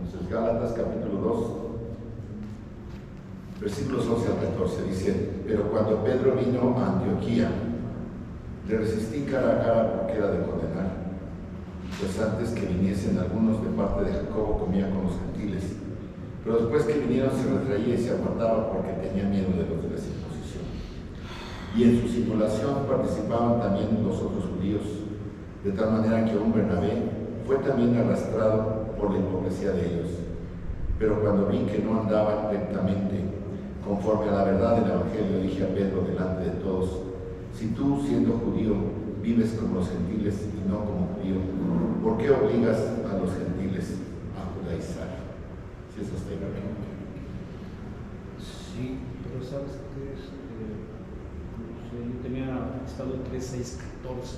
Entonces, Gálatas capítulo 2, versículos 11 al 14, dice: pero cuando Pedro vino a Antioquía, le resistí cara a cara porque era de condenar, pues antes que viniesen algunos de parte de Jacobo comía con los gentiles, pero después que vinieron se retraía y se apartaba porque tenía miedo de los de la circuncisión. Y en su simulación participaban también los otros judíos, de tal manera que un Bernabé fue también arrastrado por la hipocresía de ellos. Pero cuando vi que no andaban rectamente conforme a la verdad del Evangelio, dije a Pedro delante de todos: si tú, siendo judío, vives como los gentiles y no como judío, ¿por qué obligas a los gentiles a judaizar? Si eso está bien. Sí, pero ¿sabes qué es? Yo tenía estado en 3, 6, 14.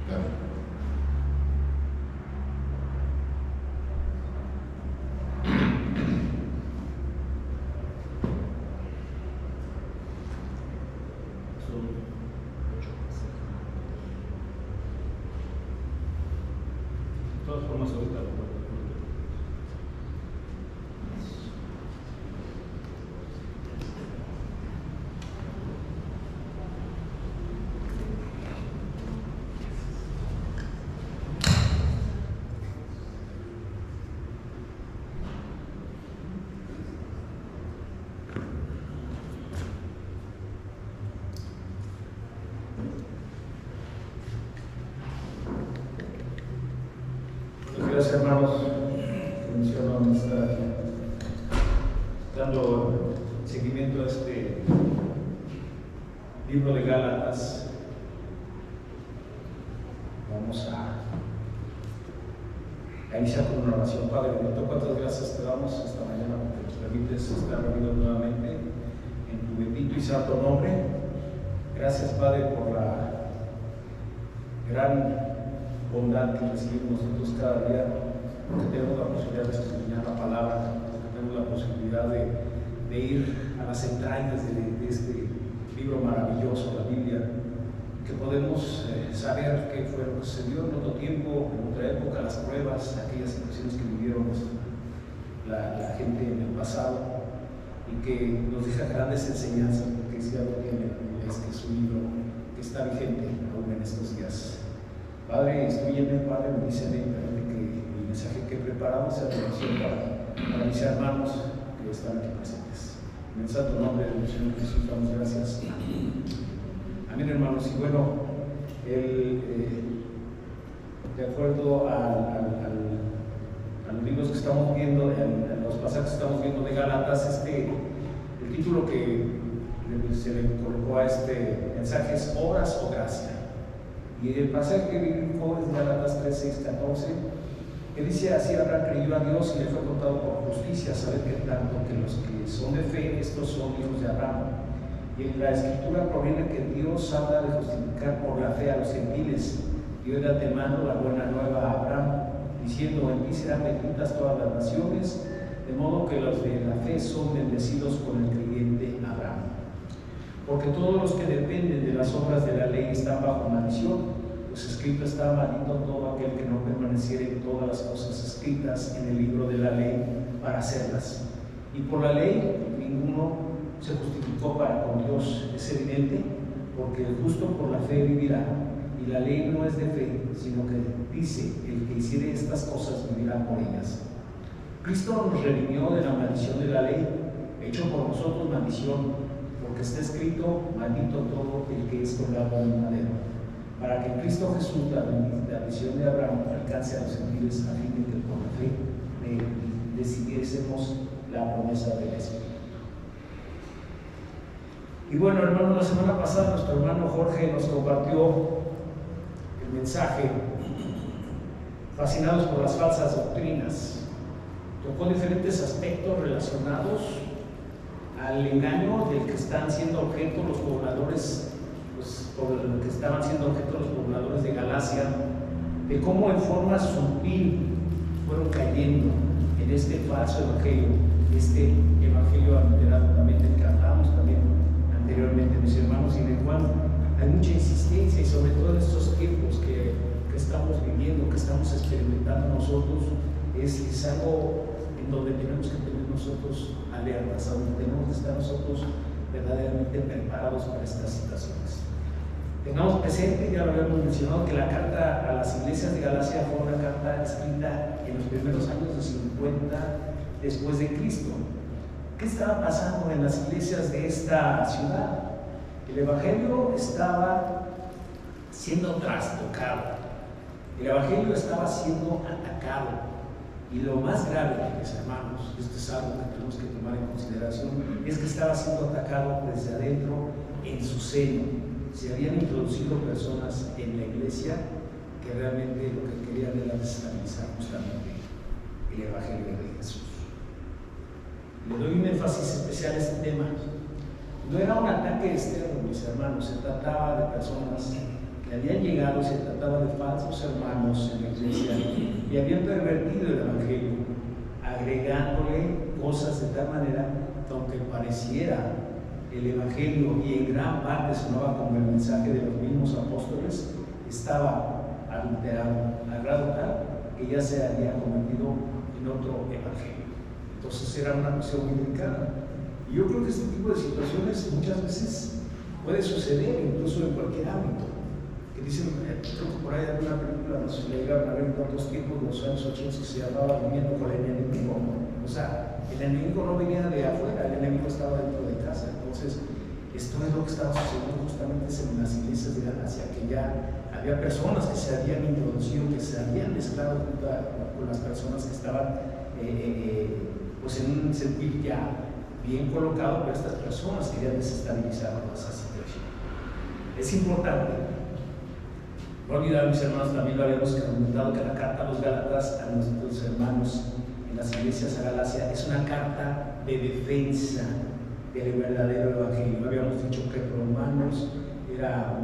Claro. De todas formas, ahorita lo puedo. Gracias, hermanos, que mencionan estar aquí, dando seguimiento a este libro de Gálatas. Vamos a iniciar con una oración. Padre bendito, cuántas gracias te damos esta mañana porque nos permites estar reunidos nuevamente en tu bendito y santo nombre. Gracias, Padre, por la gran bondad que recibimos nosotros cada día, porque tenemos la posibilidad de escudriñar la palabra, porque tenemos la posibilidad de ir a las entrañas de este libro maravilloso, la Biblia, que podemos saber qué fue lo que sucedió en otro tiempo, en otra época, las pruebas, aquellas situaciones que vivieron la gente en el pasado, y que nos deja grandes enseñanzas, porque si algo tiene este es un libro que está vigente aún en estos días. Padre, instrúyeme, Padre, bendíceme, permite que el mensaje que preparamos sea de oración para mis hermanos que están aquí presentes. En el santo nombre del Señor Jesús damos gracias. Amén, hermanos. Y bueno, de acuerdo a los libros que estamos viendo, a los pasajes que estamos viendo de Gálatas, el título que se le colocó a este mensaje es Obras o Gracia. Y el pasaje bíblico es Gálatas 3, 6, 14, que dice: así Abraham creyó a Dios y le fue contado por justicia. Saber que tanto que los que son de fe, estos son hijos de Abraham. Y en la escritura proviene que Dios habla de justificar por la fe a los gentiles. Dio de antemano la buena nueva a Abraham, diciendo: en ti serán benditas todas las naciones, de modo que los de la fe son bendecidos con el creyente Abraham. Porque todos los que dependen de las obras de la ley están bajo maldición, pues escrito está: maldito todo aquel que no permaneciere en todas las cosas escritas en el libro de la ley para hacerlas. Y por la ley ninguno se justificó para con Dios, es evidente, porque el justo por la fe vivirá. Y la ley no es de fe, sino que dice: el que hiciere estas cosas vivirá por ellas. Cristo nos redimió de la maldición de la ley, hecho por nosotros maldición, porque está escrito: maldito todo el que es colgado en madero, para que en Cristo Jesús la bendición de Abraham alcance a los gentiles, a fin de que por la fe decidiésemos la promesa del Espíritu. Y bueno, hermanos, la semana pasada nuestro hermano Jorge nos compartió el mensaje Fascinados por las falsas doctrinas. Tocó diferentes aspectos relacionados al engaño del que están siendo objeto los pobladores, por el que estaban siendo objeto los pobladores de Galacia, de cómo en forma sutil fueron cayendo en este falso evangelio, este evangelio adulterado también del que hablamos también anteriormente, mis hermanos, y en el cual hay mucha insistencia, y sobre todo en estos tiempos que estamos viviendo, que estamos experimentando nosotros, es algo en donde tenemos que tener nosotros alertas, donde tenemos que estar nosotros verdaderamente preparados para estas situaciones. Tengamos presente, ya lo habíamos mencionado, que la carta a las iglesias de Galacia fue una carta escrita en los primeros años de 50 después de Cristo. ¿Qué estaba pasando en las iglesias de esta ciudad? El evangelio estaba siendo trastocado, el evangelio estaba siendo atacado. Y lo más grave, mis hermanos, esto es algo que tenemos que tomar en consideración, es que estaba siendo atacado desde adentro, en su seno. Se habían introducido personas en la iglesia que realmente lo que querían era desestabilizar justamente el evangelio de Jesús. Le doy un énfasis especial a este tema. No era un ataque externo, mis hermanos, se trataba de personas que habían llegado, se trataba de falsos hermanos en la iglesia y habían pervertido el evangelio, agregándole cosas de tal manera que aunque pareciera el evangelio y en gran parte sonaba como el mensaje de los mismos apóstoles, estaba adulterado al grado tal que ya se había convertido en otro evangelio. Entonces era una cuestión muy delicada. Y yo creo que este tipo de situaciones muchas veces puede suceder incluso en cualquier ámbito. Que dicen, creo que por ahí hay una película, no sé si le llegaron a ver en tantos tiempos, los años 80, que se llamaba Viviendo con el enemigo. O sea, el enemigo no venía de afuera, el enemigo estaba dentro de casa. Entonces, esto es lo que estaba sucediendo justamente en las iglesias de Galacia, que ya había personas que se habían introducido, que se habían mezclado con las personas que estaban pues en un sentido ya bien colocado, pero estas personas querían desestabilizar toda esa situación. Es importante no olvidar, mis hermanos, también lo habíamos comentado, que la carta a los Gálatas, a nuestros hermanos en las iglesias a Galacia, es una carta de defensa del verdadero evangelio. Habíamos dicho que Romanos era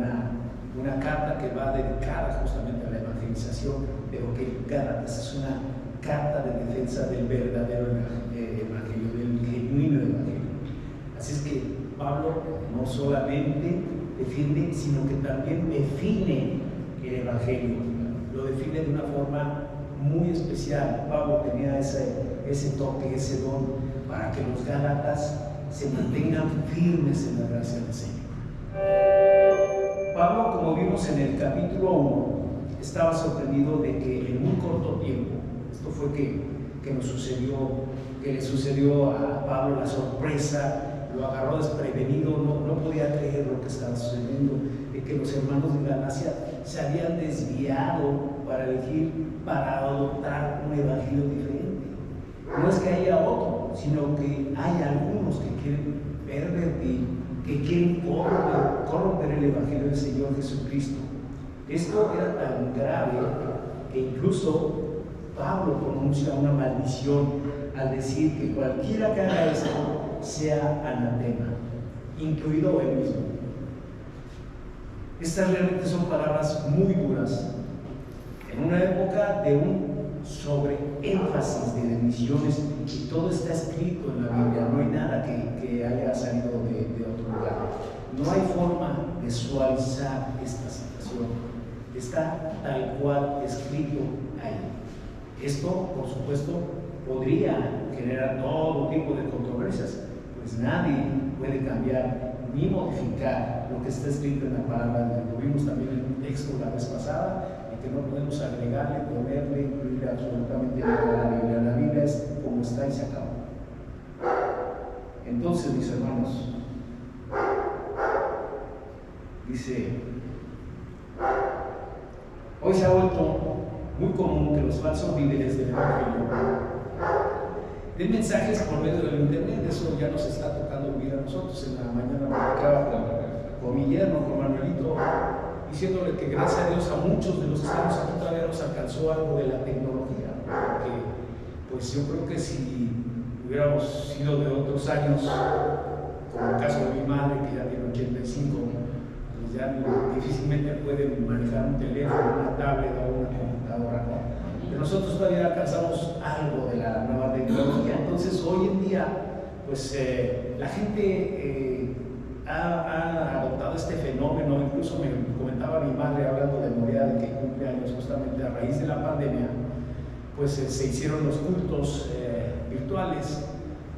una carta que va dedicada justamente a la evangelización, pero que Gálatas es una carta de defensa del verdadero evangelio, del genuino evangelio. Así es que Pablo no solamente defiende, sino que también define el evangelio, lo define de una forma muy especial. Pablo tenía ese toque, ese don, para que los gálatas se mantengan firmes en la gracia del Señor. Pablo, como vimos en el capítulo 1, estaba sorprendido de que en muy corto tiempo, esto fue que nos sucedió, que le sucedió a Pablo, la sorpresa, lo agarró desprevenido, no podía creer lo que estaba sucediendo, de que los hermanos de Galacia se habían desviado para adoptar un evangelio diferente. No es que haya otro, sino que hay algunos que quieren pervertir, que quieren corromper el evangelio del Señor Jesucristo. Esto era tan grave que incluso Pablo pronuncia una maldición al decir que cualquiera que haga esto sea anatema, incluido él mismo. Estas realmente son palabras muy duras en una época de un sobreénfasis de misiones, y todo está escrito en la Biblia, no hay nada que haya salido de otro lugar. No hay forma de suavizar esta situación, está tal cual escrito ahí. Esto, por supuesto, podría generar todo tipo de controversias, pues nadie puede cambiar ni modificar lo que está escrito en la palabra de Dios. Lo vimos también en un texto la vez pasada, y que no podemos agregarle, ponerle, incluirle absolutamente nada a la Biblia. La Biblia es como está y se acabó. Entonces, mis hermanos, dice, hoy se ha vuelto muy común que los falsos líderes del evangelio den mensajes por medio del internet. Eso ya nos está tocando vivir a nosotros. En la mañana platicaba con mi yerno, con Manuelito, diciéndole que gracias a Dios a muchos de los que estamos aquí todavía nos alcanzó algo de la tecnología, porque pues yo creo que si hubiéramos sido de otros años, como el caso de mi madre, que ya tiene 85, pues ya difícilmente puede manejar un teléfono, una tablet o una computadora, ¿no? Pero nosotros todavía alcanzamos algo de la nueva tecnología. Entonces hoy en día pues la gente ha adoptado este fenómeno. Incluso me comentaba mi madre, hablando de Morea, de que cumple años justamente a raíz de la pandemia, pues se hicieron los cultos virtuales.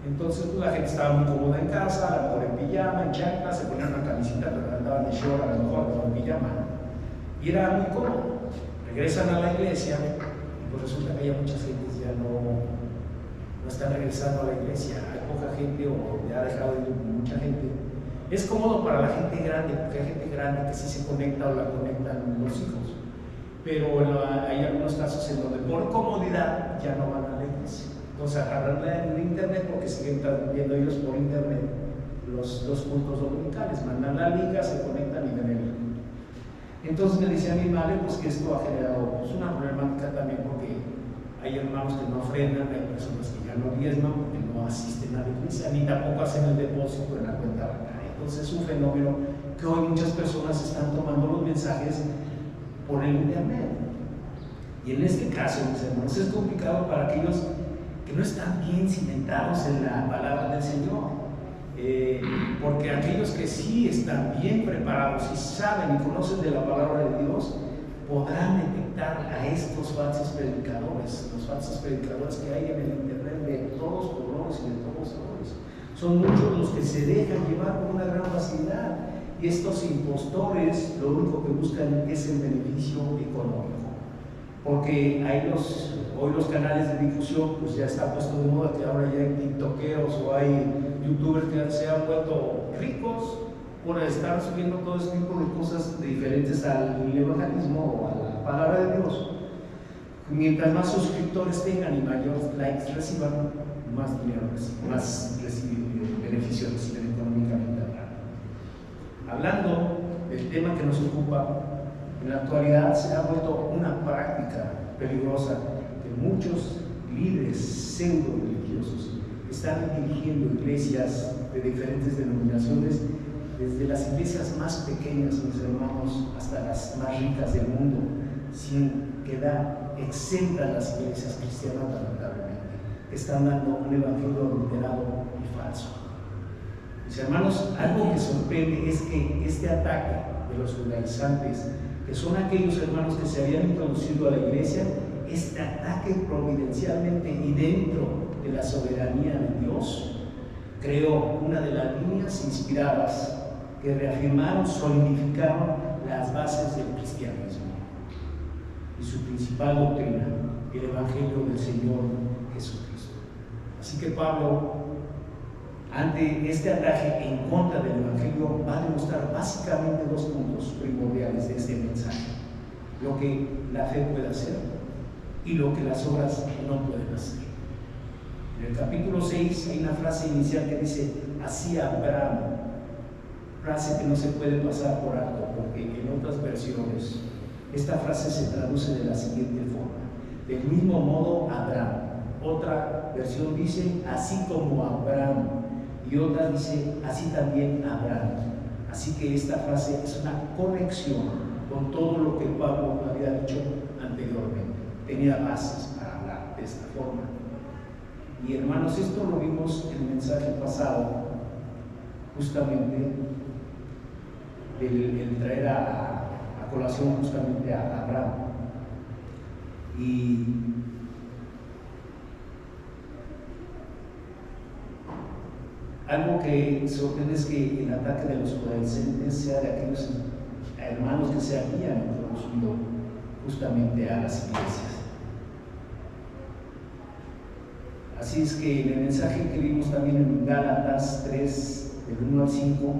Entonces pues, la gente estaba muy cómoda en casa, a lo mejor en pijama, en chanclas, se ponían una camisita, pero andaban de short, a lo mejor en pijama, y era muy cómodo. Regresan a la iglesia y pues resulta que ya muchas gentes ya no están regresando a la iglesia. Hay poca gente o ya ha dejado de ir mucha gente. Es cómodo para la gente grande, porque hay gente grande que sí se conecta o la conectan los hijos, pero hay algunos casos en donde por comodidad ya no van a la iglesia. Entonces agarran en internet, porque siguen viendo ellos por internet los cultos dominicales, mandan la liga, se conectan y ven el culto. Entonces me decía mi madre pues, que esto ha generado pues, una problemática también, porque hay hermanos que no ofrendan, hay personas que ya no diezman porque no asisten a la iglesia, ni tampoco hacen el depósito en la cuenta bancaria. Entonces es un fenómeno que hoy muchas personas están tomando los mensajes por el internet. Y en este caso, mis hermanos, es complicado para aquellos que no están bien cimentados en la palabra del Señor. Porque aquellos que sí están bien preparados y saben y conocen de la palabra de Dios, podrán detectar a estos falsos predicadores, los falsos predicadores que hay en el internet de todos colores y de todos sabores. Son muchos los que se dejan llevar con una gran facilidad, y estos impostores lo único que buscan es el beneficio económico, porque hoy los canales de difusión pues ya está puesto de moda que ahora ya hay tiktokeros o hay youtubers que se han vuelto ricos por estar subiendo todo este tipo de cosas diferentes al evangelismo o a la palabra de Dios. Mientras más suscriptores tengan y mayores likes reciban, más dinero reciben, más beneficios reciben económicamente hablando. Hablando del tema que nos ocupa, en la actualidad se ha vuelto una práctica peligrosa que muchos líderes pseudo religiosos están dirigiendo iglesias de diferentes denominaciones, desde las iglesias más pequeñas, mis hermanos, hasta las más ricas del mundo, sin quedar exentas las iglesias cristianas, lamentablemente. Están dando un evangelio adulterado y falso. Mis hermanos, algo que sorprende es que este ataque de los judaizantes, que son aquellos hermanos que se habían introducido a la iglesia, este ataque providencialmente y dentro de la soberanía de Dios, creó una de las líneas inspiradas que reafirmaron, solidificaron las bases del cristianismo y su principal doctrina, el Evangelio del Señor Jesucristo. Así que Pablo, ante este ataque en contra del Evangelio, va a demostrar básicamente dos puntos primordiales de este mensaje: lo que la fe puede hacer y lo que las obras no pueden hacer. En el capítulo 6 hay una frase inicial que dice: así Abraham, frase que no se puede pasar por alto, porque en otras versiones esta frase se traduce de la siguiente forma: del mismo modo Abraham. Otra versión dice: así como Abraham, y otra dice: así también Abraham. Así que esta frase es una conexión con todo lo que Pablo había dicho anteriormente. Tenía bases para hablar de esta forma. Y hermanos, esto lo vimos en el mensaje pasado, justamente el traer a colación justamente a Abraham. Y algo que sorprende es que el ataque de los judaizantes sea de aquellos hermanos que se habían introducido justamente a las iglesias. Así es que en el mensaje que vimos también en Gálatas 3, del 1 al 5,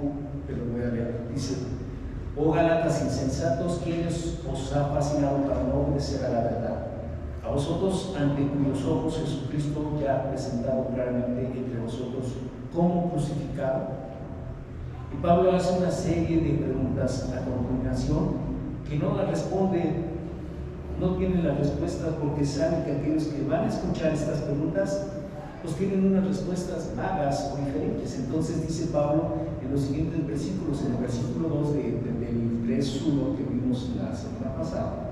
que lo voy a leer, dice: oh Gálatas insensatos, ¿quiénes os ha fascinado para no obedecer a la verdad? A vosotros, ante cuyos ojos Jesucristo ya ha presentado claramente entre vosotros como crucificado. Y Pablo hace una serie de preguntas a continuación que no las responde, no tienen las respuestas, porque saben que aquellos que van a escuchar estas preguntas pues tienen unas respuestas vagas o diferentes. Entonces dice Pablo en los siguientes versículos, en el versículo 2 del 3:1 que vimos la semana pasada: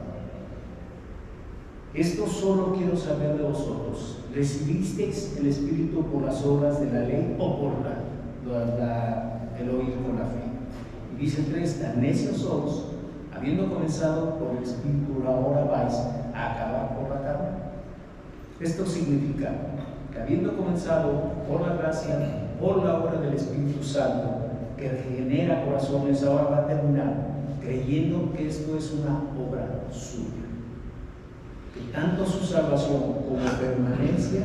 esto solo quiero saber de vosotros, ¿recibisteis el Espíritu por las obras de la ley o por la el oír con la fe. Y dice el 3, tan necios sois, habiendo comenzado por el Espíritu, ahora vais a acabar por la carne. Esto significa que habiendo comenzado por la gracia, por la obra del Espíritu Santo, que regenera corazones, ahora va a terminar creyendo que esto es una obra suya. Que tanto su salvación como permanencia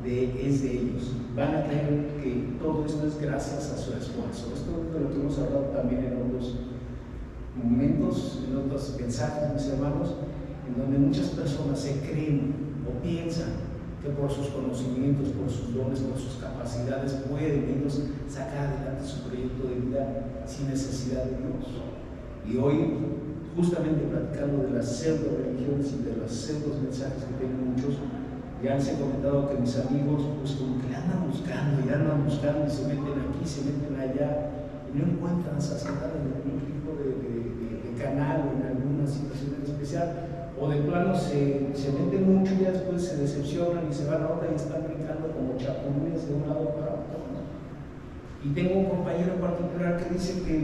es de ellos. Van a creer que todo esto es gracias a su esfuerzo. Esto es de lo que hemos hablado también en otros momentos, en otros mensajes, mis hermanos, en donde muchas personas se creen o piensan que por sus conocimientos, por sus dones, por sus capacidades pueden ellos sacar adelante su proyecto de vida sin necesidad de Dios. Y hoy, justamente platicando de las pseudo religiones y de los pseudo mensajes que tienen muchos, ya les he comentado que mis amigos pues como que andan buscando y se meten aquí, se meten allá y no encuentran saciedad en algún tipo de canal o en alguna situación en especial, o de plano se meten mucho y ya después se decepcionan y se van a otra y están brincando como chapulines de un lado para otro, ¿no? Y tengo un compañero en particular que dice que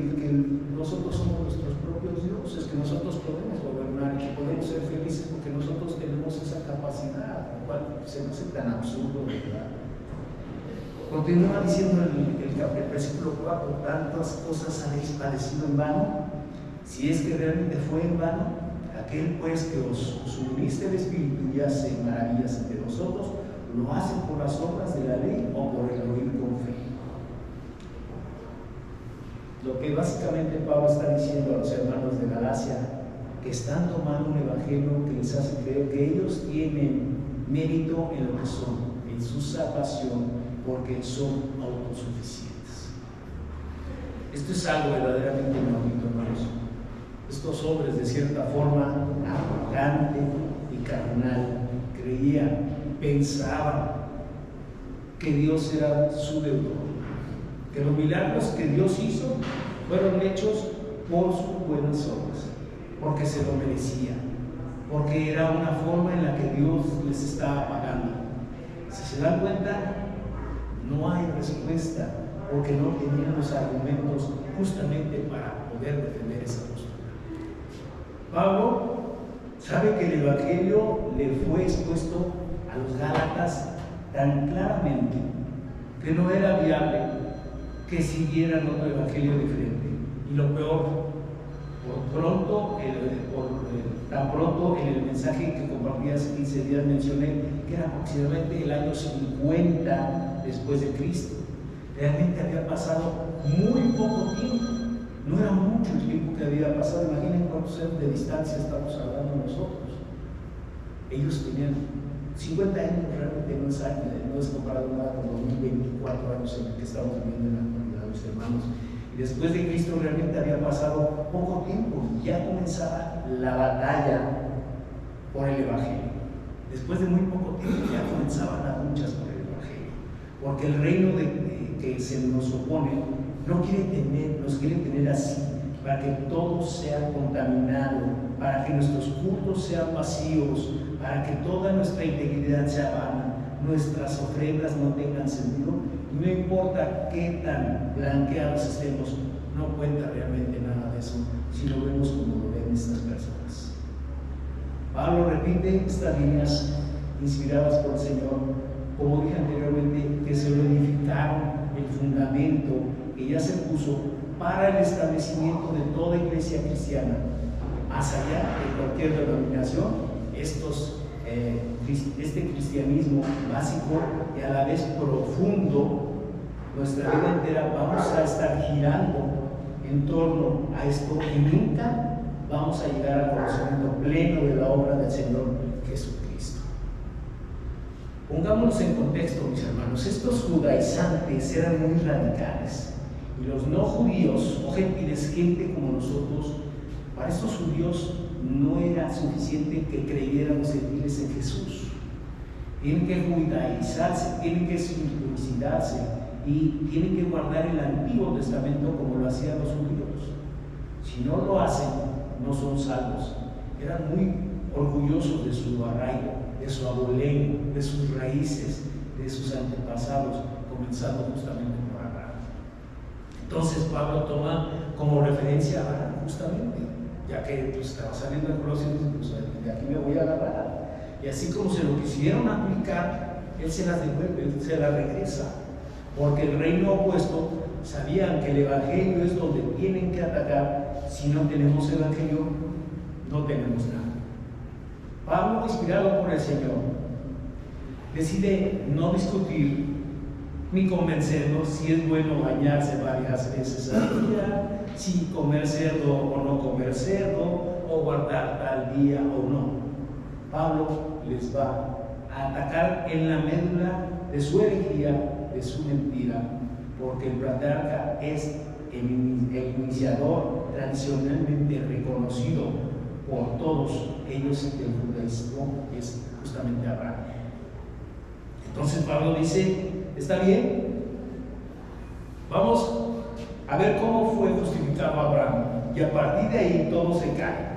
nosotros somos nuestros propios dioses, que nosotros podemos gobernar, que podemos ser felices porque nosotros tenemos esa capacidad, lo cual se me hace tan absurdo, ¿verdad? Continúa diciendo el versículo 4, tantas cosas habéis padecido en vano, si es que realmente fue en vano, aquel pues que os suministra el Espíritu y hace maravillas entre nosotros, lo hace por las obras de la ley o por el oír con fe. Lo que básicamente Pablo está diciendo a los hermanos de Galacia, que están tomando un evangelio que les hace creer que ellos tienen mérito en lo que son, en su salvación, porque son autosuficientes. Esto es algo verdaderamente inaudito, hermanos. Estos hombres, de cierta forma arrogante y carnal, creían, pensaban que Dios era su deudor, que los milagros que Dios hizo fueron hechos por sus buenas obras, porque se lo merecía, porque era una forma en la que Dios les estaba pagando. Si se dan cuenta, no hay respuesta, porque no tenían los argumentos justamente para poder defender esa postura. Pablo sabe que el Evangelio le fue expuesto a los Gálatas tan claramente que no era viable que siguieran otro Evangelio diferente. Y lo peor, tan pronto en el mensaje que compartí hace 15 días mencioné que era aproximadamente el año 50 después de Cristo. Realmente había pasado muy poco tiempo. No era mucho el tiempo que había pasado. Imaginen cuántos años de distancia estamos hablando nosotros. Ellos tenían 50 años, realmente no es comparado nada con los 1024 años en el que estamos viviendo en la actualidad, mis hermanos. Y después de Cristo realmente había pasado poco tiempo y ya comenzaba la batalla por el Evangelio. Después de muy poco tiempo ya comenzaban las luchas por el Evangelio, porque el reino que se nos opone nos quiere tener así, para que todo sea contaminado, para que nuestros cultos sean vacíos, para que toda nuestra integridad sea vana, nuestras ofrendas no tengan sentido, y no importa qué tan blanqueados estemos, no cuenta realmente nada de eso, si lo vemos como lo ven estas personas. Pablo repite estas líneas inspiradas por el Señor, como dije anteriormente, que se edificaron el fundamento que ya se puso para el establecimiento de toda iglesia cristiana, más allá de cualquier denominación. Este cristianismo básico y a la vez profundo, nuestra vida entera vamos a estar girando en torno a esto y nunca vamos a llegar al conocimiento pleno de la obra del Señor Jesucristo. Pongámonos en contexto, mis hermanos. Estos judaizantes eran muy radicales y los no judíos o gentiles, gente como nosotros, para estos judíos no era suficiente que creyéramos gentiles en Jesús. Tienen que judaizarse, tienen que circuncidarse y tienen que guardar el Antiguo Testamento como lo hacían los judíos. Si no lo hacen, no son salvos. Eran muy orgullosos de su arraigo, de su abolengo, de sus raíces, de sus antepasados, comenzando justamente por Abraham. Entonces Pablo toma como referencia a Abraham, justamente, ya que pues, estaba saliendo de Colosenses, pues de aquí me voy a agarrar. Y así como se lo quisieron aplicar, él se las devuelve, él se las regresa, porque el reino opuesto sabían que el evangelio es donde tienen que atacar. Si no tenemos evangelio, no tenemos nada. Pablo, inspirado por el Señor, decide no discutir ni convencernos si es bueno bañarse varias veces al día, si comer cerdo o no comer cerdo, o guardar tal día o no. Pablo les va a atacar en la médula de su herejía, de su mentira, porque el patriarca es el iniciador tradicionalmente reconocido por todos ellos del judaísmo, es justamente Abraham. Entonces Pablo dice, está bien, vamos a ver cómo fue justificado Abraham, y a partir de ahí todo se cae.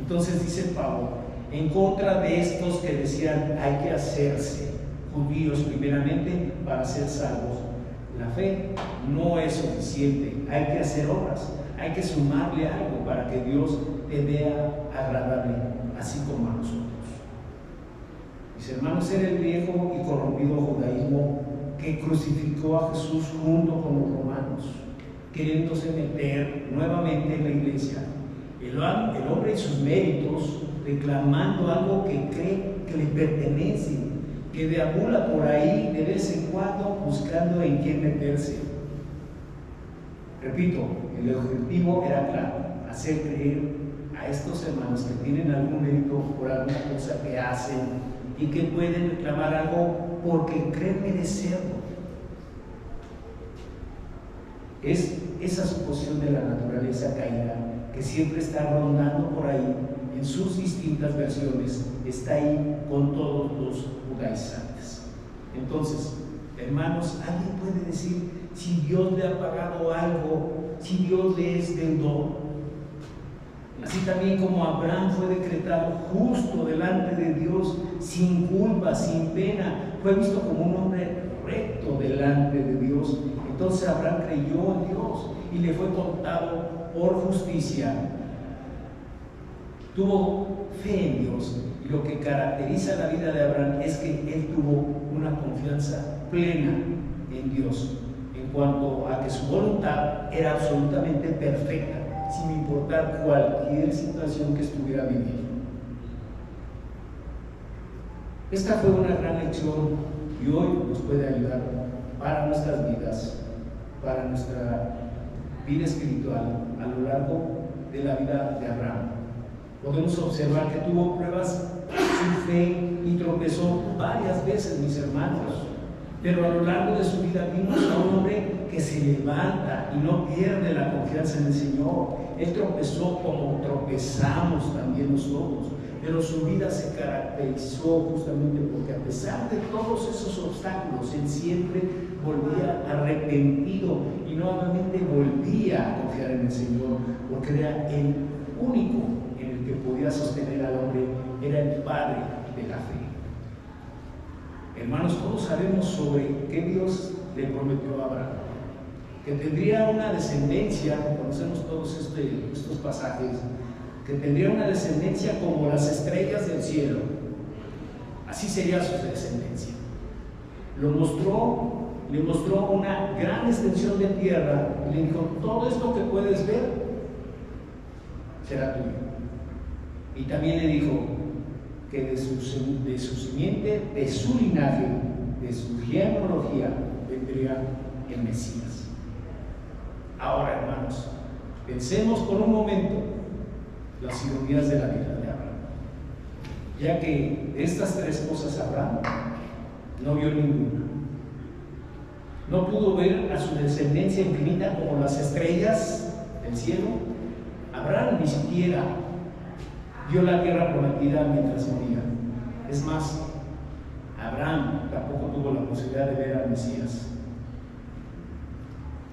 Entonces dice Pablo, en contra de estos que decían hay que hacerse judíos primeramente para ser salvos, la fe no es suficiente, hay que hacer obras, hay que sumarle algo para que Dios te vea agradable, así como a nosotros. Mis hermanos, era el viejo y corrompido judaísmo que crucificó a Jesús junto con los romanos, queriéndose meter nuevamente en la iglesia. El hombre y sus méritos, reclamando algo que cree que le pertenece, que deambula por ahí de vez en cuando buscando en quién meterse. Repito, el objetivo era claro, hacer creer a estos hermanos que tienen algún mérito por alguna cosa que hacen y que pueden reclamar algo porque creen merecerlo. Es esa suposición de la naturaleza caída que siempre está rondando por ahí en sus distintas versiones, está ahí con todos los judaizantes. Entonces, hermanos, ¿alguien puede decir si Dios le ha pagado algo, si Dios le es deudor? Así también como Abraham fue decretado justo delante de Dios, sin culpa, sin pena, fue visto como un hombre recto delante de Dios. Entonces Abraham creyó en Dios y le fue contado por justicia. Tuvo fe en Dios, y lo que caracteriza la vida de Abraham es que él tuvo una confianza plena en Dios, en cuanto a que su voluntad era absolutamente perfecta, sin importar cualquier situación que estuviera viviendo. Esta fue una gran lección y hoy nos puede ayudar para nuestras vidas, para nuestra vida espiritual a lo largo de la vida de Abraham. Podemos observar que tuvo pruebas su fe y tropezó varias veces, mis hermanos, pero a lo largo de su vida vimos a un hombre que se levanta y no pierde la confianza en el Señor. Él tropezó como tropezamos también nosotros, pero su vida se caracterizó justamente porque a pesar de todos esos obstáculos, él siempre volvía arrepentido y nuevamente volvía a confiar en el Señor, porque era el único en el que podía sostener al hombre, era el Padre de la fe. Hermanos, todos sabemos sobre qué Dios le prometió a Abraham, que tendría una descendencia, conocemos todos estos pasajes, que tendría una descendencia como las estrellas del cielo. Así sería su descendencia. Le mostró una gran extensión de tierra y le dijo, todo esto que puedes ver será tuyo. Y también le dijo que de su simiente, de su linaje, de su genealogía, vendría el Mesías. Ahora, hermanos, pensemos por un momento las ironías de la vida de Abraham, ya que de estas tres cosas Abraham no vio ninguna. No pudo ver a su descendencia infinita como las estrellas del cielo. Abraham ni siquiera vio la tierra prometida mientras moría. Es más, Abraham tampoco tuvo la posibilidad de ver al Mesías.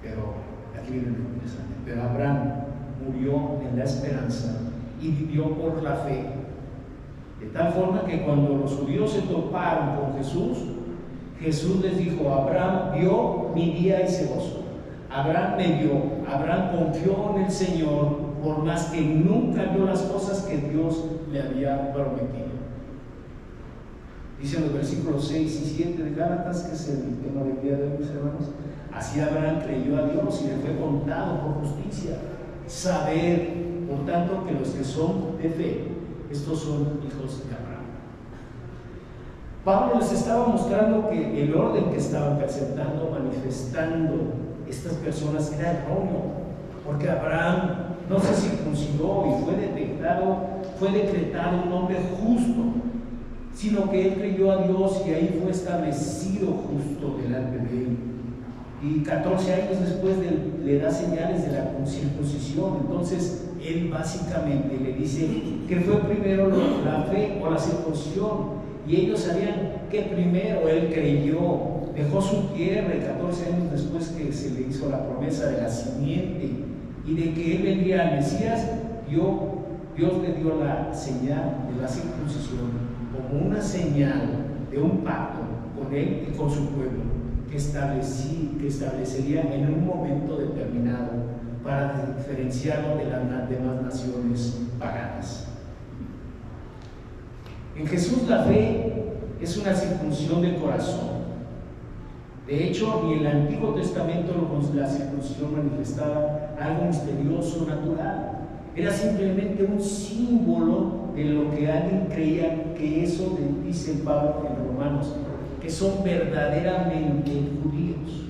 Pero aquí viene lo interesante. Pero Abraham murió en la esperanza y vivió por la fe, de tal forma que cuando los judíos se toparon con Jesús, Jesús les dijo, Abraham vio mi día y se gozó. Abraham confió en el Señor, por más que nunca vio las cosas que Dios le había prometido. Dicen los versículos 6 y 7 de Gálatas, que es el tema del día de hoy, mis hermanos. Así Abraham creyó a Dios y le fue contado por justicia. Saber, por tanto, que los que son de fe, estos son hijos de Abraham. Pablo les estaba mostrando que el orden que estaban presentando, manifestando estas personas era erróneo, porque Abraham no se circuncidó y fue decretado un hombre justo, sino que él creyó a Dios y ahí fue establecido justo delante de él. Y 14 años después le da señales de la circuncisión. Entonces él básicamente le dice que fue primero la fe o la circuncisión, y ellos sabían que primero él creyó, dejó su tierra, y 14 años después que se le hizo la promesa de la simiente y de que él vendría al Mesías, Dios le dio la señal de la circuncisión como una señal de un pacto con él y con su pueblo que establecería en un momento determinado para diferenciarlo de las demás naciones paganas. En Jesús la fe es una circuncisión del corazón. De hecho, ni el Antiguo Testamento la circuncisión manifestaba algo misterioso, natural. Era simplemente un símbolo de lo que alguien creía que eso, dice Pablo en Romanos, que son verdaderamente judíos.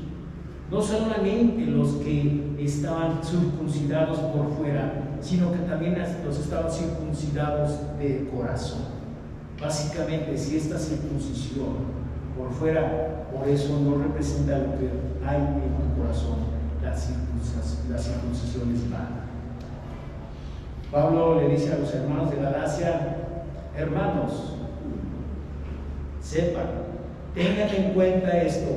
No solamente los que estaban circuncidados por fuera, sino que también los estaban circuncidados de corazón. Básicamente, si esta circuncisión por fuera, por eso no representa lo que hay en tu corazón, la circuncisión es vana. Pablo le dice a los hermanos de Galacia: hermanos, sepan, tengan en cuenta esto,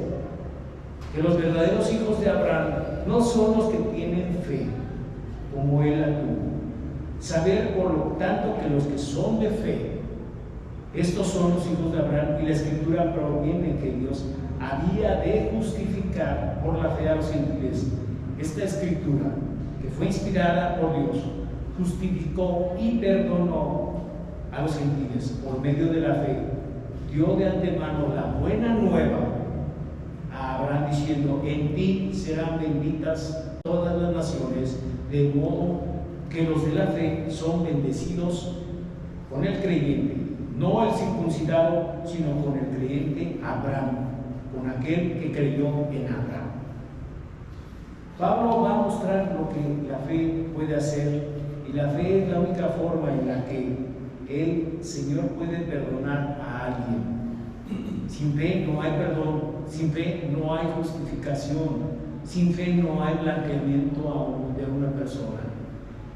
que los verdaderos hijos de Abraham no son los que tienen fe, como él la tuvo. Saber, por lo tanto, que los que son de fe, estos son los hijos de Abraham, y la Escritura proviene que Dios había de justificar por la fe a los gentiles. Esta Escritura, que fue inspirada por Dios, justificó y perdonó a los gentiles por medio de la fe. Dio de antemano la buena nueva a Abraham, diciendo: en ti serán benditas todas las naciones, de modo que los de la fe son bendecidos con el creyente, no el circuncidado, sino con el creyente Abraham, con aquel que creyó en Abraham. Pablo va a mostrar lo que la fe puede hacer, y la fe es la única forma en la que el Señor puede perdonar a alguien. Sin fe no hay perdón, sin fe no hay justificación, sin fe no hay blanqueamiento de una persona.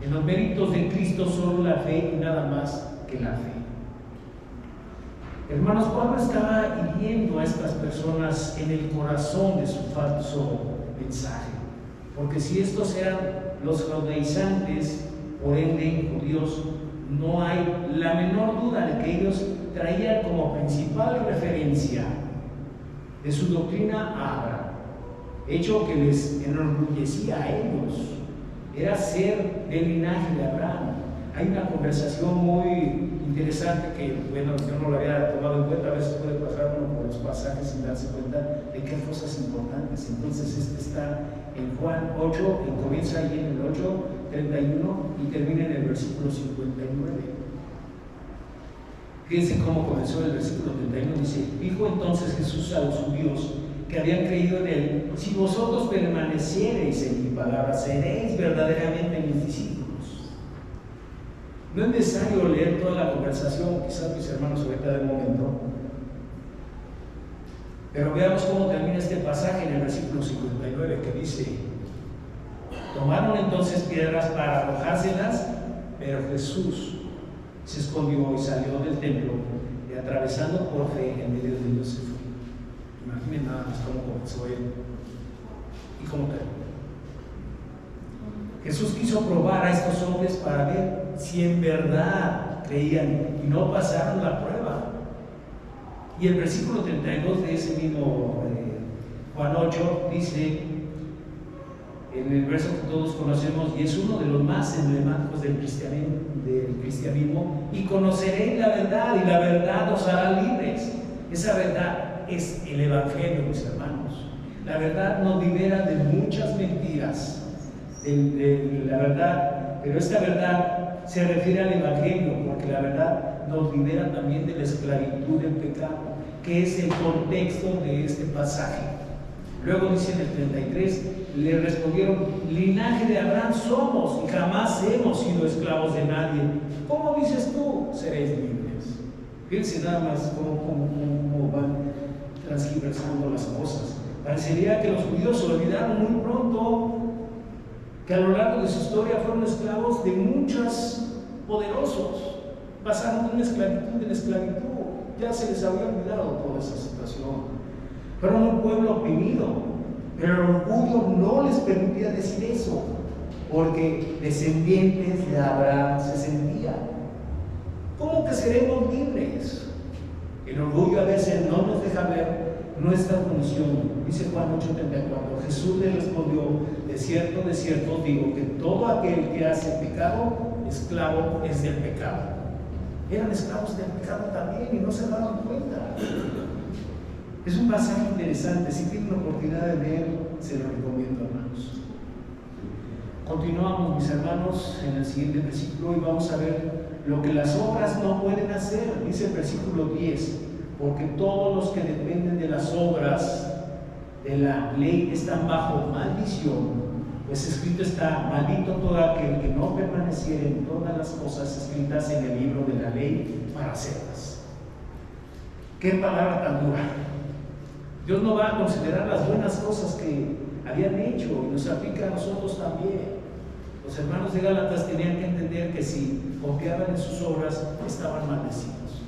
En los méritos de Cristo solo la fe y nada más que la fe. Hermanos, Pablo estaba hiriendo a estas personas en el corazón de su falso mensaje, porque si estos eran los judaizantes, por ende judíos, no hay la menor duda de que ellos traían como principal referencia de su doctrina a Abraham, hecho que les enorgullecía a ellos, era ser del linaje de Abraham. Hay una conversación muy interesante que, bueno, yo no lo había tomado en cuenta. A veces puede pasar uno por los pasajes sin darse cuenta de qué cosas importantes. Entonces este está en Juan 8, comienza ahí en el 8:31 y termina en el versículo 59. Fíjense cómo comenzó el versículo 31. Dice: dijo entonces Jesús a los judíos que habían creído en él: si vosotros permaneciereis en mi palabra, seréis verdaderamente mis discípulos. No es necesario leer toda la conversación, quizás mis hermanos ahorita de momento, pero veamos cómo termina este pasaje en el versículo 59, que dice: tomaron entonces piedras para arrojárselas, pero Jesús se escondió y salió del templo, y atravesando por fe en medio de ellos se fue. Imaginen nada más cómo comenzó él y cómo terminó. Jesús quiso probar a estos hombres para ver si en verdad creían y no pasaron la prueba. Y el versículo 32 de ese mismo Juan 8 dice: en el verso que todos conocemos y es uno de los más emblemáticos del cristianismo, y conoceréis la verdad y la verdad os hará libres. Esa verdad es el Evangelio, mis hermanos. La verdad nos libera de muchas mentiras, de la verdad, pero esta verdad se refiere al Evangelio, porque la verdad nos libera también de la esclavitud del pecado, que es el contexto de este pasaje. Luego dice en el 33, le respondieron: linaje de Abraham somos y jamás hemos sido esclavos de nadie. ¿Cómo dices tú? Seréis libres. Fíjense nada más cómo van transgiversando las cosas. Parecería que los judíos se olvidaron muy pronto que a lo largo de su historia fueron esclavos de muchos poderosos. Pasaron de una esclavitud en esclavitud. Ya se les había olvidado toda esa situación. Fueron un pueblo oprimido, pero el orgullo no les permitía decir eso, porque descendientes de Abraham se sentían. ¿Cómo que seremos libres? El orgullo a veces no nos deja ver nuestra condición. Dice Juan 8:34, Jesús le respondió: de cierto os digo que todo aquel que hace pecado, esclavo es del pecado. Eran esclavos del pecado también y no se daban cuenta. Es un pasaje interesante. Si tienen la oportunidad de leer, se lo recomiendo, hermanos. Continuamos, mis hermanos, en el siguiente versículo y vamos a ver lo que las obras no pueden hacer. Dice el versículo 10: porque todos los que dependen de las obras de la ley están bajo maldición, pues escrito está: maldito todo aquel que no permaneciera en todas las cosas escritas en el libro de la ley para hacerlas. Qué palabra tan dura. Dios no va a considerar las buenas cosas que habían hecho y nos aplica a nosotros también. Los hermanos de Gálatas tenían que entender que si confiaban en sus obras, estaban maldecidos.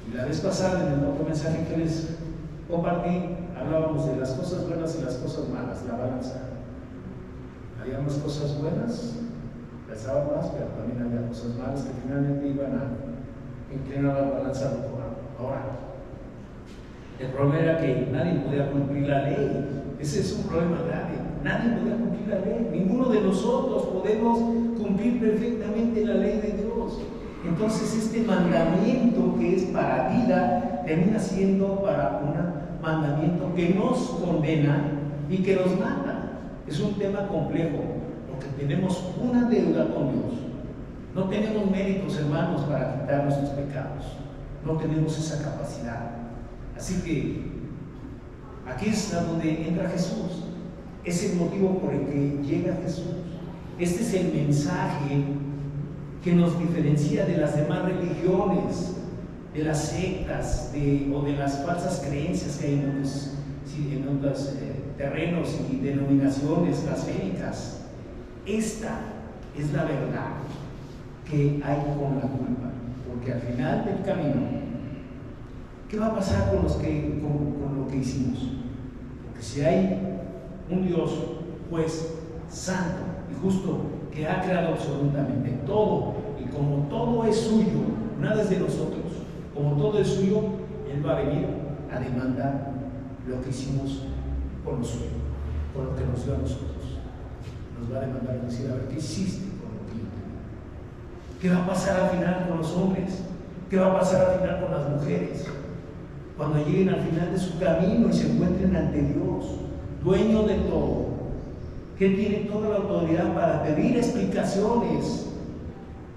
Y la vez pasada, en el otro mensaje que les compartí, hablábamos de las cosas buenas y las cosas malas, la balanza. Había más cosas buenas, pesaban más, pero también había cosas malas que finalmente iban a inclinar la balanza a lo ahora. El problema era que nadie podía cumplir la ley. Ese es un problema grave. Nadie podía cumplir la ley. Ninguno de nosotros podemos cumplir perfectamente la ley de Dios. Entonces este mandamiento que es para vida termina siendo para un mandamiento que nos condena y que nos mata. Es un tema complejo, porque tenemos una deuda con Dios. No tenemos méritos, hermanos, para quitar nuestros pecados. No tenemos esa capacidad. Así que aquí es a donde entra Jesús. Es el motivo por el que llega Jesús. Este es el mensaje que nos diferencia de las demás religiones, de las sectas o de las falsas creencias que hay en otros terrenos y denominaciones blasfémicas. Esta es la verdad que hay con la culpa, porque al final del camino, ¿qué va a pasar con lo que hicimos? Porque si hay un Dios, pues, santo y justo, que ha creado absolutamente todo, y como todo es suyo, nada es de nosotros, como todo es suyo, Él va a venir a demandar lo que hicimos con lo suyo, con lo que nos dio a nosotros. Nos va a demandar y decir: a ver, ¿qué hiciste con lo que yo te di? ¿Qué va a pasar al final con los hombres? ¿Qué va a pasar al final con las mujeres? Cuando lleguen al final de su camino y se encuentren ante Dios, dueño de todo, que tiene toda la autoridad para pedir explicaciones.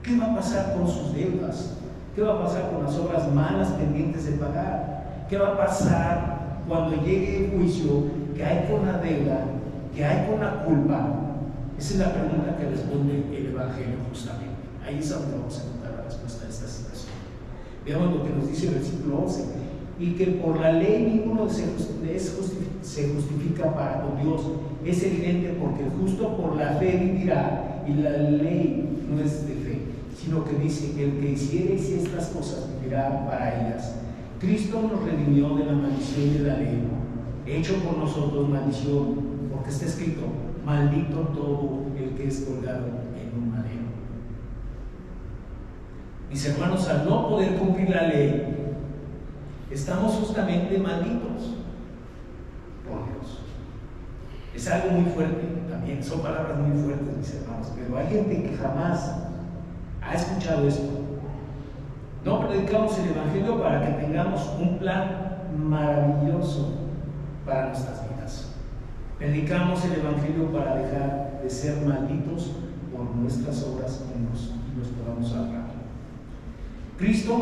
¿Qué va a pasar con sus deudas? ¿Qué va a pasar con las obras malas pendientes de pagar? ¿Qué va a pasar cuando llegue el juicio que hay con la deuda, que hay con la culpa? Esa es la pregunta que responde el Evangelio justamente. Ahí es donde vamos a encontrar la respuesta a esta situación. Veamos lo que nos dice el versículo 11. Y que por la ley ninguno se justifica para con Dios. Es evidente, porque el justo por la fe vivirá, y la ley no es de fe, sino que dice que el que hiciere estas cosas vivirá para ellas. Cristo nos redimió de la maldición de la ley, hecho por nosotros maldición, porque está escrito: maldito todo el que es colgado en un madero. Mis hermanos, al no poder cumplir la ley, estamos justamente malditos por Dios. Es algo muy fuerte también, son palabras muy fuertes, mis hermanos, pero hay gente que jamás ha escuchado esto. No predicamos el Evangelio para que tengamos un plan maravilloso para nuestras vidas. Predicamos el Evangelio para dejar de ser malditos por nuestras obras y nos podamos salvar. Cristo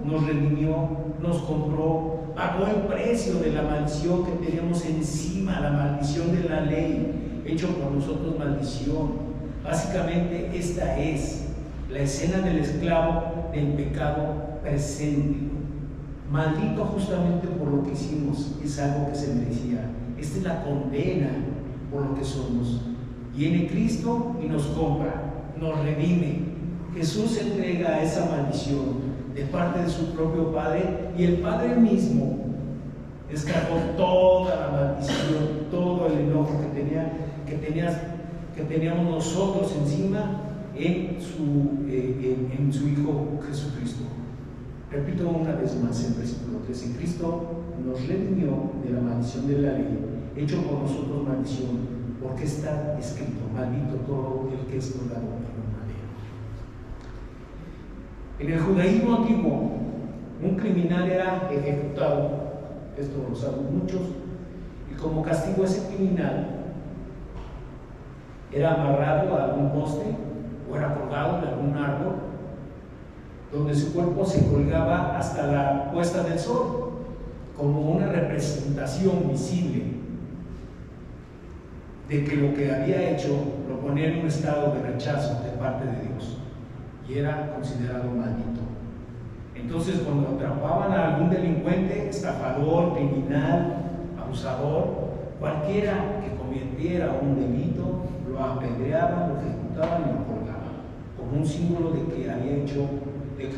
nos redimió, nos compró, pagó el precio de la maldición que teníamos encima, la maldición de la ley, hecho por nosotros maldición. Básicamente esta es la escena del esclavo del pecado presente, maldito justamente por lo que hicimos, es algo que se merecía. Esta es la condena por lo que somos. Viene Cristo y nos compra, nos redime. Jesús entrega esa maldición de parte de su propio Padre, y el Padre mismo descargó toda la maldición, todo el enojo que teníamos nosotros encima en su Hijo Jesucristo. Repito una vez más el versículo 13: Cristo nos redimió de la maldición de la ley, hecho por nosotros maldición, porque está escrito: maldito todo el que es colgado en un madero. En el judaísmo antiguo, un criminal era ejecutado, esto lo saben muchos, y como castigo ese criminal era amarrado a algún poste o era colgado de algún árbol, donde su cuerpo se colgaba hasta la puesta del sol, como una representación visible de que lo que había hecho lo ponía en un estado de rechazo de parte de Dios y era considerado maldito. Entonces, cuando atrapaban a algún delincuente, estafador, criminal, abusador, cualquiera que cometiera un delito, lo apedreaban, lo ejecutaban y lo colgaban, como un símbolo de que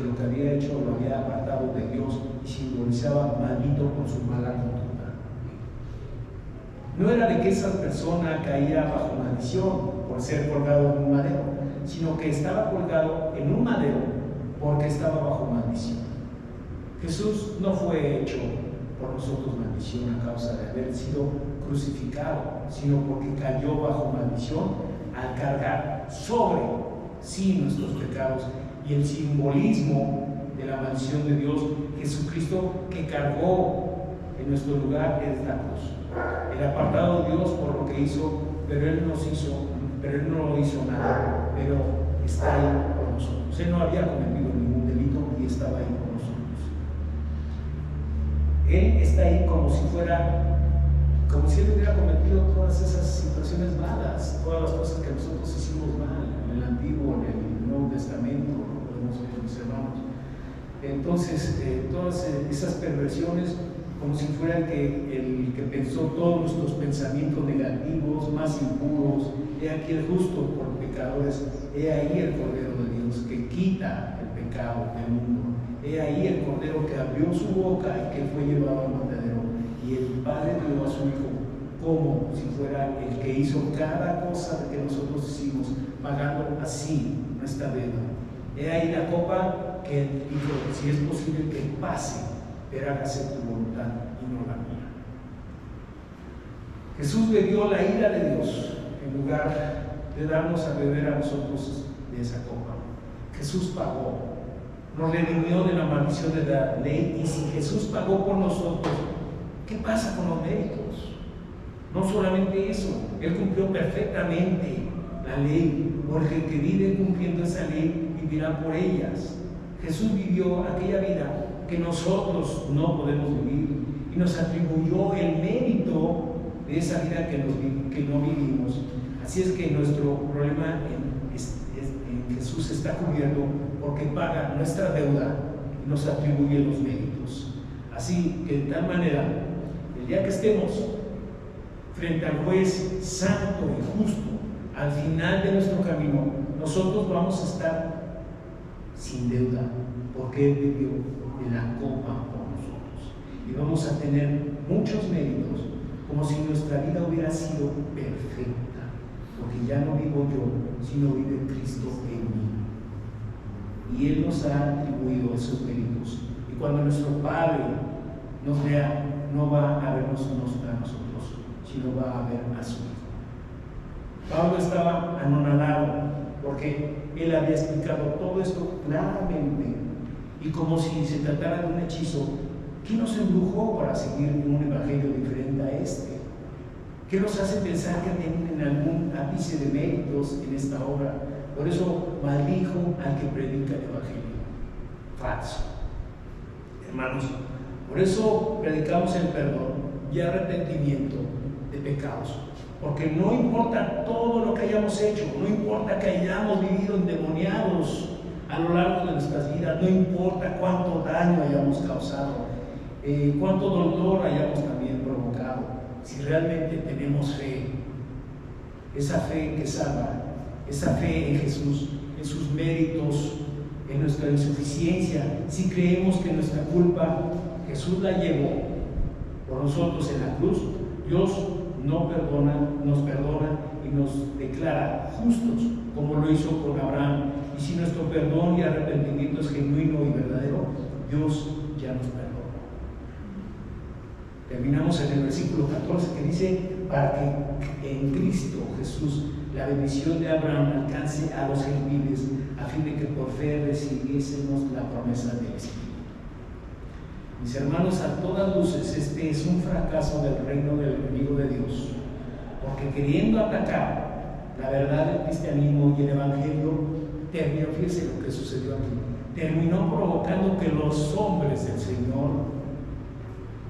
lo que había hecho lo había apartado de Dios y simbolizaba maldito por su mala conducta. No era de que esa persona caía bajo maldición por ser colgado en un madero, sino que estaba colgado en un madero porque estaba bajo maldición. Jesús no fue hecho por nosotros maldición a causa de haber sido crucificado, sino porque cayó bajo maldición al cargar sobre sí nuestros pecados. Y el simbolismo de la maldición de Dios, Jesucristo, que cargó en nuestro lugar, es la cruz. El apartado de Dios por lo que hizo, pero Él no lo hizo nada, pero está ahí por nosotros. Él no había cometido ningún delito y estaba ahí por nosotros. Él está ahí como si Él hubiera cometido todas esas situaciones malas, todas las cosas que nosotros hicimos mal, en el Antiguo, en el Nuevo Testamento, lo podemos ver, mis hermanos. Entonces, todas esas perversiones, como si fuera el que pensó todos nuestros pensamientos negativos, más impuros. He aquí el justo por pecadores, he ahí el Cordero de Dios que quita el pecado del mundo, he ahí el Cordero que abrió su boca y que fue llevado al matadero, y el Padre dio a su Hijo como si fuera el que hizo cada cosa que nosotros hicimos, pagando así nuestra deuda. He ahí la copa que dijo: si es posible que pase, pero hágase tu voluntad y no la mía. Jesús bebió la ira de Dios en lugar de darnos a beber a nosotros de esa copa. Jesús pagó, nos redimió de la maldición de la ley, y si Jesús pagó por nosotros, ¿qué pasa con los méritos? No solamente eso, Él cumplió perfectamente la ley, porque el que vive cumpliendo esa ley vivirá por ellas. Jesús vivió aquella vida que nosotros no podemos vivir y nos atribuyó el mérito de esa vida que no vivimos. Así es que nuestro problema en Jesús está cubierto porque paga nuestra deuda y nos atribuye los méritos. Así que de tal manera, el día que estemos frente al juez santo y justo, al final de nuestro camino, nosotros vamos a estar sin deuda, porque Él vivió en la copa por nosotros. Y vamos a tener muchos méritos, como si nuestra vida hubiera sido perfecta, porque ya no vivo yo, sino vive Cristo en mí. Y Él nos ha atribuido esos méritos. Y cuando nuestro Padre nos vea, no va a vernos a nosotros, sino va a ver a su Hijo. Pablo estaba anonadado porque él había explicado todo esto claramente y como si se tratara de un hechizo. ¿Qué nos embrujó para seguir un evangelio diferente a este? ¿Qué nos hace pensar que tienen algún ápice de méritos en esta obra? Por eso maldijo al que predica el evangelio falso. Hermanos, por eso predicamos el perdón y arrepentimiento de pecados. Porque no importa todo lo que hayamos hecho, no importa que hayamos vivido endemoniados a lo largo de nuestras vidas, no importa cuánto daño hayamos causado, cuánto dolor hayamos también provocado, si realmente tenemos fe, esa fe que salva, esa fe en Jesús, en sus méritos, en nuestra insuficiencia, si creemos que nuestra culpa Jesús la llevó por nosotros en la cruz, Dios nos perdona y nos declara justos, como lo hizo con Abraham. Y si nuestro perdón y arrepentimiento es genuino y verdadero, Dios ya nos perdona. Terminamos en el versículo 14 que dice: para que en Cristo Jesús la bendición de Abraham alcance a los gentiles, a fin de que por fe recibiésemos la promesa del Espíritu. Mis hermanos, a todas luces este es un fracaso del reino del enemigo de Dios, porque queriendo atacar la verdad del cristianismo y el evangelio, fíjense lo que sucedió aquí, terminó provocando que los hombres del Señor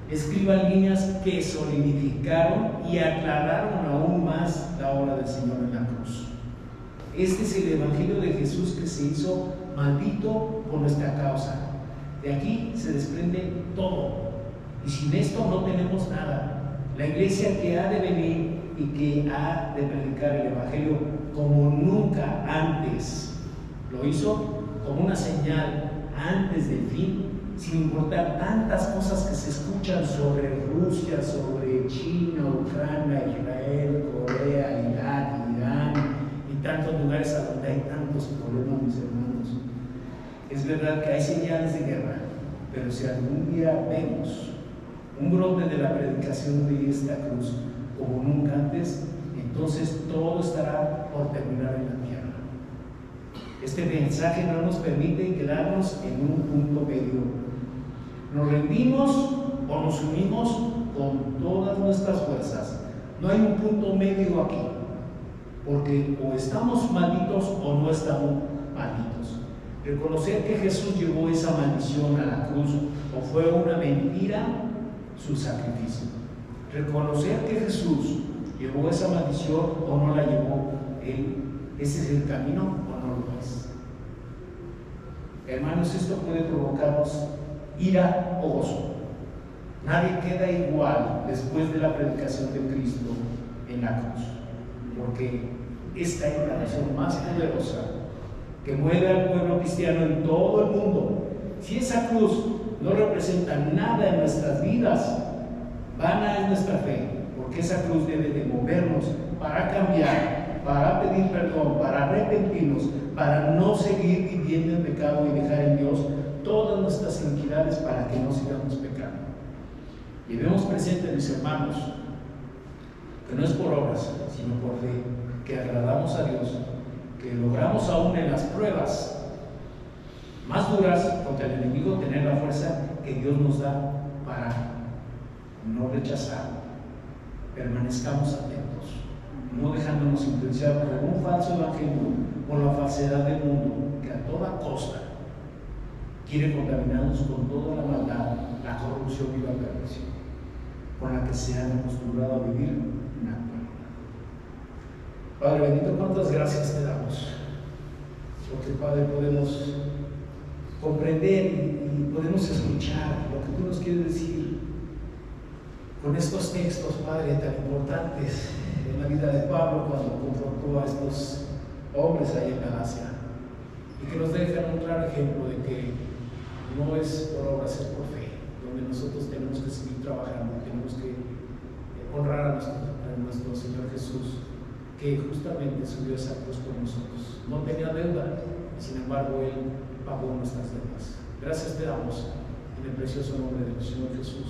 escriban líneas que solidificaron y aclararon aún más la obra del Señor en la cruz. Este es el evangelio de Jesús que se hizo maldito por nuestra causa. De aquí se desprende todo, y sin esto no tenemos nada. La iglesia que ha de venir y que ha de predicar el evangelio como nunca antes lo hizo, como una señal antes del fin, sin importar tantas cosas que se escuchan sobre Rusia, sobre China, Ucrania, Israel, Corea, Irak, Irán y tantos lugares a donde hay tantos problemas, mis hermanos. Es verdad que hay señales de guerra, pero si algún día vemos un brote de la predicación de esta cruz como nunca antes, entonces todo estará por terminar en la tierra. Este mensaje no nos permite quedarnos en un punto medio. Nos rendimos o nos unimos con todas nuestras fuerzas. No hay un punto medio aquí, porque o estamos malditos o no estamos malditos. Reconocer que Jesús llevó esa maldición a la cruz o fue una mentira su sacrificio. Reconocer que Jesús llevó esa maldición o no la llevó él, ese es el camino o no lo es. Hermanos, esto puede provocarnos ira o gozo. Nadie queda igual después de la predicación de Cristo en la cruz, porque esta es la razón más poderosa que mueve al pueblo cristiano en todo el mundo. Si esa cruz no representa nada en nuestras vidas, vana es nuestra fe, porque esa cruz debe de movernos para cambiar, para pedir perdón, para arrepentirnos, para no seguir viviendo en pecado y dejar en Dios todas nuestras iniquidades para que no sigamos pecando. Llevemos presente, mis hermanos, que no es por obras, sino por fe, que agradamos a Dios, que logramos aún en las pruebas más duras contra el enemigo tener la fuerza que Dios nos da para no rechazar. Permanezcamos atentos, no dejándonos influenciar por un falso evangelio, por la falsedad del mundo, que a toda costa quiere contaminarnos con toda la maldad, la corrupción y la perversión, con la que se han acostumbrado a vivir en la actualidad. Padre bendito, cuántas gracias te damos, porque Padre podemos comprender y podemos escuchar lo que tú nos quieres decir con estos textos, Padre, tan importantes en la vida de Pablo cuando confrontó a estos hombres ahí en Galacia, y que nos dejan un claro ejemplo de que no es por obras, es por fe, donde nosotros tenemos que seguir trabajando, tenemos que honrar a nuestro Señor Jesús, que justamente subió esa cruz por nosotros. No tenía deuda, sin embargo Él pagó nuestras deudas. Gracias te damos en el precioso nombre del Señor Jesús.